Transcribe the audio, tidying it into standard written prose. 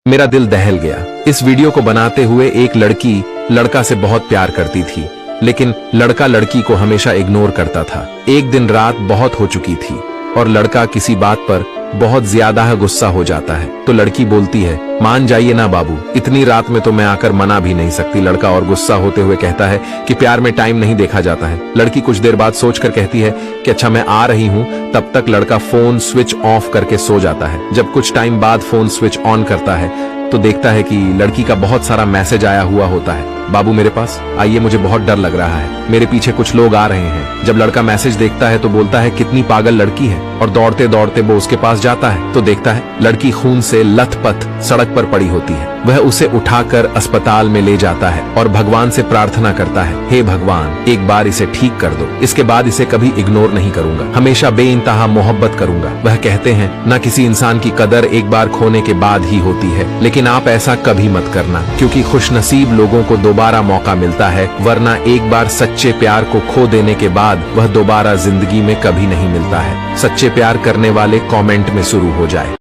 मेरा दिल दहल गया। इस वीडियो को बनाते हुए एक लड़की लड़का से बहुत प्यार करती थी, लेकिन लड़का लड़की को हमेशा इग्नोर करता था। एक दिन रात बहुत हो चुकी थी और लड़का किसी बात पर बहुत ज्यादा गुस्सा हो जाता है, तो लड़की बोलती है, मान जाइए ना बाबू, इतनी रात में तो मैं आकर मना भी नहीं सकती। लड़का और गुस्सा होते हुए कहता है कि प्यार में टाइम नहीं देखा जाता है। लड़की कुछ देर बाद सोचकर कहती है कि अच्छा मैं आ रही हूँ। तब तक लड़का फोन स्विच ऑफ करके सो जाता है। जब कुछ टाइम बाद फोन स्विच ऑन करता है तो देखता है कि लड़की का बहुत सारा मैसेज आया हुआ होता है, बाबू मेरे पास आइए, मुझे बहुत डर लग रहा है, मेरे पीछे कुछ लोग आ रहे हैं। जब लड़का मैसेज देखता है तो बोलता है कितनी पागल लड़की है, और दौड़ते दौड़ते वो उसके पास जाता है तो देखता है लड़की खून से लथपथ सड़क पर पड़ी होती है। वह उसे उठाकर अस्पताल में ले जाता है और भगवान से प्रार्थना करता है, हे भगवान एक बार इसे ठीक कर दो, इसके बाद इसे कभी इग्नोर नहीं करूंगा, हमेशा बेइंतहा मोहब्बत करूंगा। वह कहते हैं न किसी इंसान की कदर एक बार खोने के बाद ही होती है, लेकिन आप ऐसा कभी मत करना, क्योंकि खुशनसीब लोगों को दोबारा मौका मिलता है, वरना एक बार सच्चे प्यार को खो देने के बाद वह दोबारा जिंदगी में कभी नहीं मिलता है। सच्चे प्यार करने वाले कमेंट में शुरू हो जाए।